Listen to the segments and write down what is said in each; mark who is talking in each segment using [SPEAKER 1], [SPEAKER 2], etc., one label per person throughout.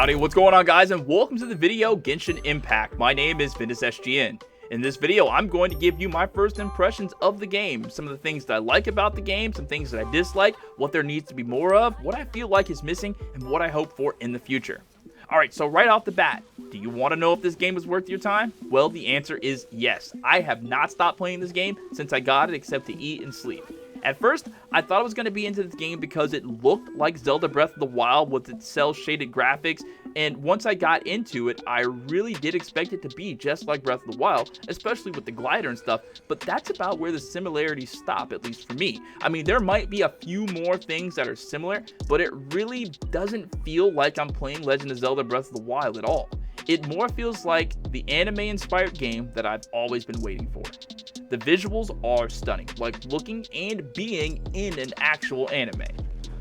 [SPEAKER 1] Howdy, what's going on, guys, and welcome to the video Genshin Impact. My name is Ventus SGN. In this video, I'm going to give you my first impressions of the game, some of the things that I like about the game, some things that I dislike, what there needs to be more of, what I feel like is missing, and what I hope for in the future. Alright, so right off the bat, do you want to know if this game is worth your time? Well, the answer is yes. I have not stopped playing this game since I got it except to eat and sleep. At first, I thought I was going to be into this game because it looked like Zelda Breath of the Wild with its cel-shaded graphics, and once I got into it, I really did expect it to be just like Breath of the Wild, especially with the glider and stuff, but that's about where the similarities stop, at least for me. I mean, there might be a few more things that are similar, but it really doesn't feel like I'm playing Legend of Zelda Breath of the Wild at all. It more feels like the anime-inspired game that I've always been waiting for. The visuals are stunning, like looking and being in an actual anime.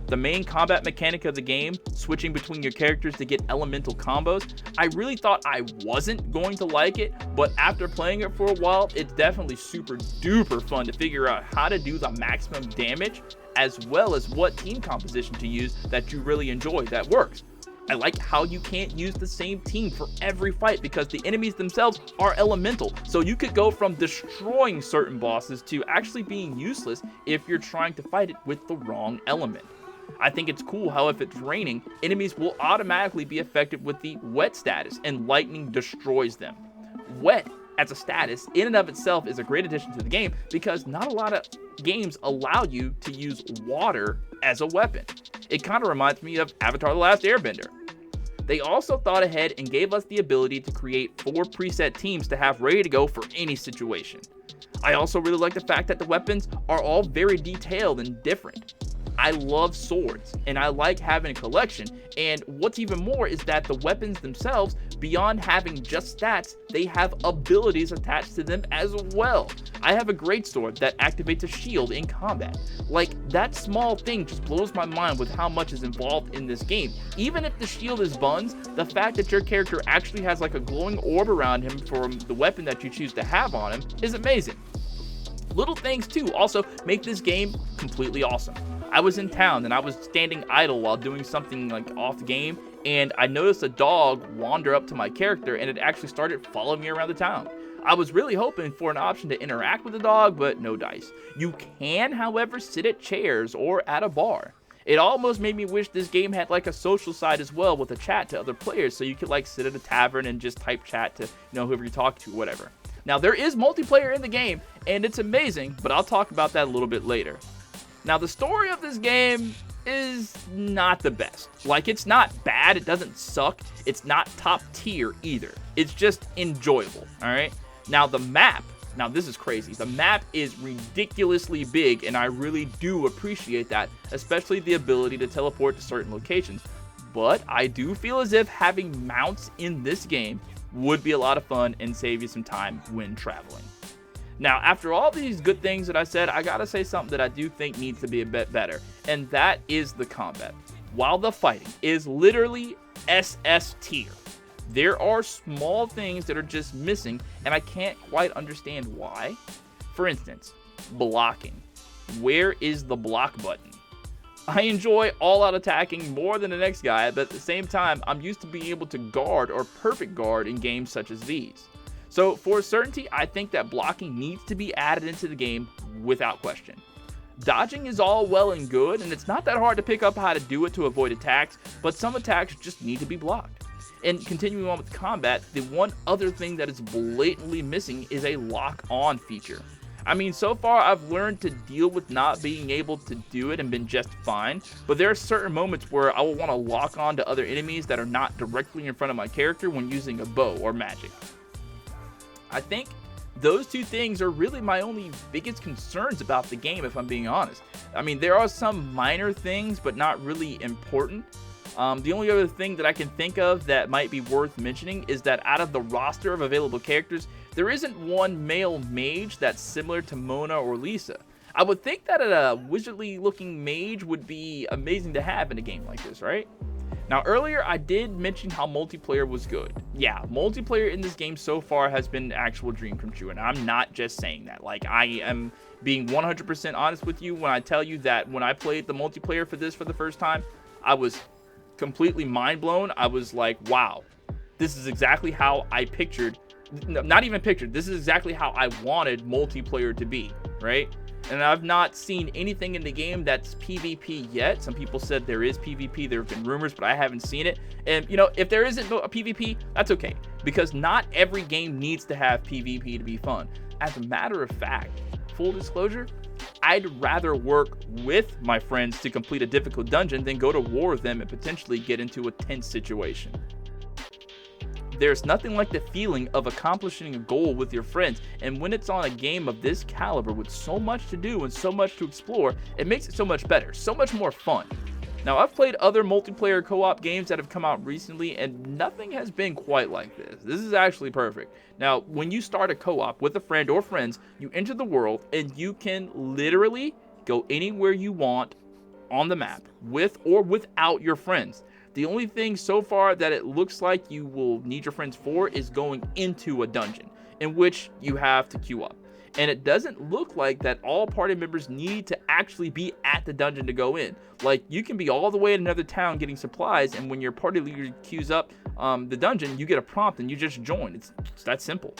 [SPEAKER 1] The main combat mechanic of the game, switching between your characters to get elemental combos, I really thought I wasn't going to like it, but after playing it for a while, it's definitely super duper fun to figure out how to do the maximum damage, as well as what team composition to use that you really enjoy that works. I like how you can't use the same team for every fight because the enemies themselves are elemental. So you could go from destroying certain bosses to actually being useless if you're trying to fight it with the wrong element. I think it's cool how if it's raining, enemies will automatically be affected with the wet status and lightning destroys them. Wet as a status in and of itself is a great addition to the game because not a lot of games allow you to use water as a weapon. It kind of reminds me of Avatar: The Last Airbender. They also thought ahead and gave us the ability to create 4 preset teams to have ready to go for any situation. I also really like the fact that the weapons are all very detailed and different. I love swords, and I like having a collection, and what's even more is that the weapons themselves, beyond having just stats, they have abilities attached to them as well. I have a great sword that activates a shield in combat. Like, that small thing just blows my mind with how much is involved in this game. Even if the shield is buns, the fact that your character actually has like a glowing orb around him from the weapon that you choose to have on him is amazing. Little things too also make this game completely awesome. I was in town and I was standing idle while doing something like off game, and I noticed a dog wander up to my character and it actually started following me around the town. I was really hoping for an option to interact with the dog, but no dice. You can, however, sit at chairs or at a bar. It almost made me wish this game had like a social side as well with a chat to other players, so you could like sit at a tavern and just type chat to, whoever you talk to, whatever. Now, there is multiplayer in the game, and it's amazing, but I'll talk about that a little bit later. Now, the story of this game is not the best. Like, it's not bad, it doesn't suck, it's not top tier either. It's just enjoyable, alright? Now, the map, this is crazy. The map is ridiculously big, and I really do appreciate that, especially the ability to teleport to certain locations. But I do feel as if having mounts in this game would be a lot of fun and save you some time when traveling. Now, after all these good things that I said, I gotta say something that I do think needs to be a bit better, and that is the combat. While the fighting is literally SS tier, there are small things that are just missing, and I can't quite understand why. For instance, blocking. Where is the block button? I enjoy all-out attacking more than the next guy, but at the same time, I'm used to being able to guard or perfect guard in games such as these. So for certainty, I think that blocking needs to be added into the game without question. Dodging is all well and good, and it's not that hard to pick up how to do it to avoid attacks, but some attacks just need to be blocked. And continuing on with combat, the one other thing that is blatantly missing is a lock-on feature. I mean, so far I've learned to deal with not being able to do it and been just fine, but there are certain moments where I will want to lock on to other enemies that are not directly in front of my character when using a bow or magic. I think those two things are really my only biggest concerns about the game, if I'm being honest. I mean, there are some minor things, but not really important. The only other thing that I can think of that might be worth mentioning is that out of the roster of available characters, there isn't one male mage that's similar to Mona or Lisa. I would think that a wizardly looking mage would be amazing to have in a game like this, right? Now, earlier I did mention how multiplayer was good. Yeah, multiplayer in this game so far has been an actual dream come true, and I'm not just saying that. Like, I am being 100% honest with you when I tell you that when I played the multiplayer for this for the first time, I was completely mind blown. I was like, wow, this is exactly how I pictured, not even pictured, this is exactly how I wanted multiplayer to be, right? And I've not seen anything in the game that's PvP yet. Some people said there is PvP. There have been rumors, but I haven't seen it. And, you know, if there isn't a PvP, that's okay. Because not every game needs to have PvP to be fun. As a matter of fact, full disclosure, I'd rather work with my friends to complete a difficult dungeon than go to war with them and potentially get into a tense situation. There's nothing like the feeling of accomplishing a goal with your friends, and when it's on a game of this caliber with so much to do and so much to explore, it makes it so much better, so much more fun. Now, I've played other multiplayer co-op games that have come out recently, and nothing has been quite like this. This is actually perfect. Now, when you start a co-op with a friend or friends, you enter the world, and you can literally go anywhere you want on the map, with or without your friends. The only thing so far that it looks like you will need your friends for is going into a dungeon, in which you have to queue up. And it doesn't look like that all party members need to actually be at the dungeon to go in. Like, you can be all the way in another town getting supplies, and when your party leader queues up the dungeon, you get a prompt and you just join. It's that simple.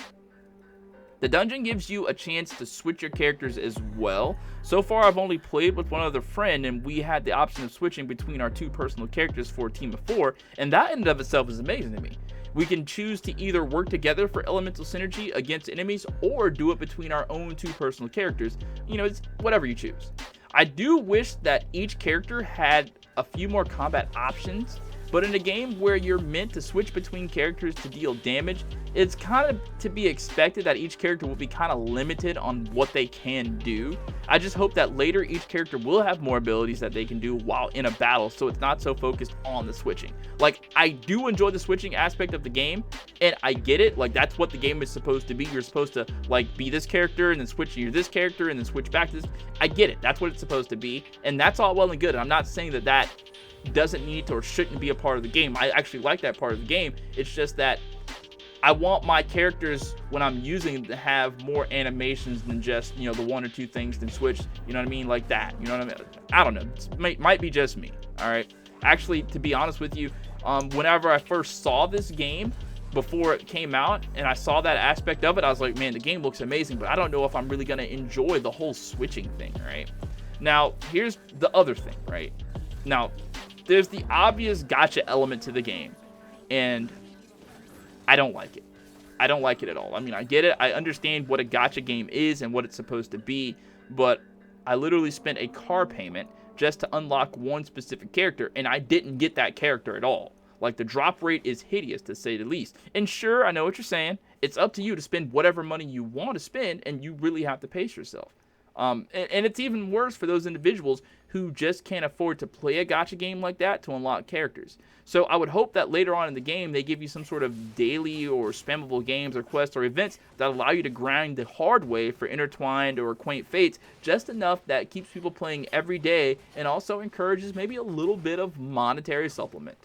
[SPEAKER 1] The dungeon gives you a chance to switch your characters as well. So far, I've only played with one other friend, and we had the option of switching between our two personal characters for a team of 4, and that in and of itself is amazing to me. We can choose to either work together for elemental synergy against enemies, or do it between our own 2 personal characters. You know, it's whatever you choose. I do wish that each character had a few more combat options, but in a game where you're meant to switch between characters to deal damage, it's kind of to be expected that each character will be kind of limited on what they can do. I just hope that later each character will have more abilities that they can do while in a battle, so it's not so focused on the switching. Like, I do enjoy the switching aspect of the game, and I get it. Like, that's what the game is supposed to be. You're supposed to, like, be this character and then switch to this character and then switch back to this. I get it. That's what it's supposed to be, and that's all well and good. I'm not saying that that doesn't need to or shouldn't be a part of the game. I actually like that part of the game. It's just that I want my characters, when I'm using them, to have more animations than just, you know, the 1 or 2 things then switch, you know what I mean, like that, you know what I mean? I don't know, it might be just me, all right? Actually, to be honest with you, whenever I first saw this game, before it came out, and I saw that aspect of it, I was like, man, the game looks amazing, but I don't know if I'm really gonna enjoy the whole switching thing, right? Now, here's the other thing, right? Now, there's the obvious gacha element to the game, and I don't like it. I don't like it at all. I mean, I get it. I understand what a gacha game is and what it's supposed to be, but I literally spent a car payment just to unlock one specific character, and I didn't get that character at all. Like, the drop rate is hideous, to say the least. And sure, I know what you're saying. It's up to you to spend whatever money you want to spend, and you really have to pace yourself. And it's even worse for those individuals who just can't afford to play a gacha game like that to unlock characters. So I would hope that later on in the game, they give you some sort of daily or spammable games or quests or events that allow you to grind the hard way for intertwined or quaint fates, just enough that keeps people playing every day and also encourages maybe a little bit of monetary supplement.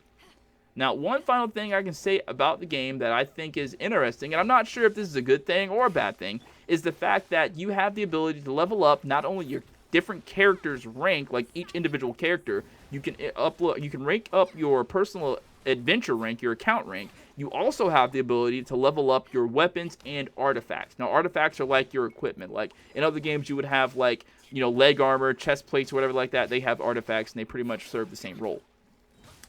[SPEAKER 1] Now, one final thing I can say about the game that I think is interesting, and I'm not sure if this is a good thing or a bad thing, is the fact that you have the ability to level up not only your different characters' rank, like each individual character, you can rank up your personal adventure rank, your account rank. You also have the ability to level up your weapons and artifacts. Now, artifacts are like your equipment. Like in other games, you would have, like, you know, leg armor, chest plates, whatever like that. They have artifacts, and they pretty much serve the same role.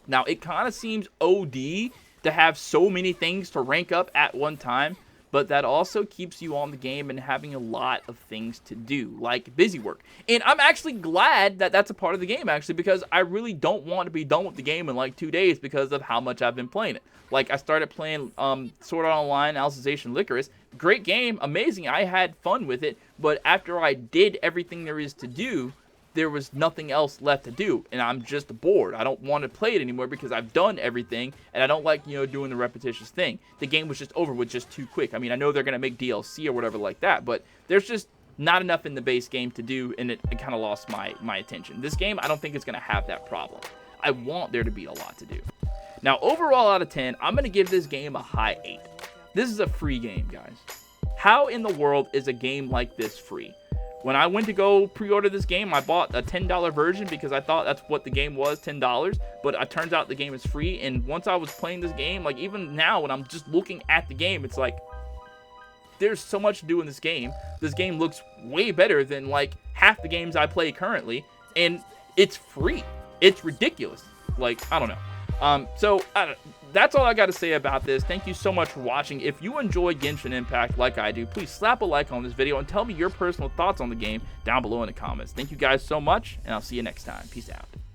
[SPEAKER 1] Now, it kind of seems OD to have so many things to rank up at one time, but that also keeps you on the game and having a lot of things to do, like busy work. And I'm actually glad that that's a part of the game, actually, because I really don't want to be done with the game in like 2 days because of how much I've been playing it. Like, I started playing Sword Art Online, Alicization Lycoris. Great game, amazing. I had fun with it, but after I did everything there is to do, there was nothing else left to do, and I'm just bored. I don't want to play it anymore because I've done everything, and I don't like, you know, doing the repetitious thing. The game was just over with just too quick. I mean, I know they're going to make DLC or whatever like that, but there's just not enough in the base game to do, and it kind of lost my attention. This game, I don't think it's going to have that problem. I want there to be a lot to do. Now, overall out of 10, I'm going to give this game a high 8. This is a free game, guys. How in the world is a game like this free? When I went to go pre-order this game, I bought a $10 version because I thought that's what the game was, $10. But it turns out the game is free. And once I was playing this game, like even now when I'm just looking at the game, it's like there's so much to do in this game. This game looks way better than like half the games I play currently, and it's free. It's ridiculous. Like, I don't know. That's all I got to say about this. Thank you so much for watching. If you enjoy Genshin Impact like I do, please slap a like on this video and tell me your personal thoughts on the game down below in the comments. Thank you guys so much, and I'll see you next time. Peace out.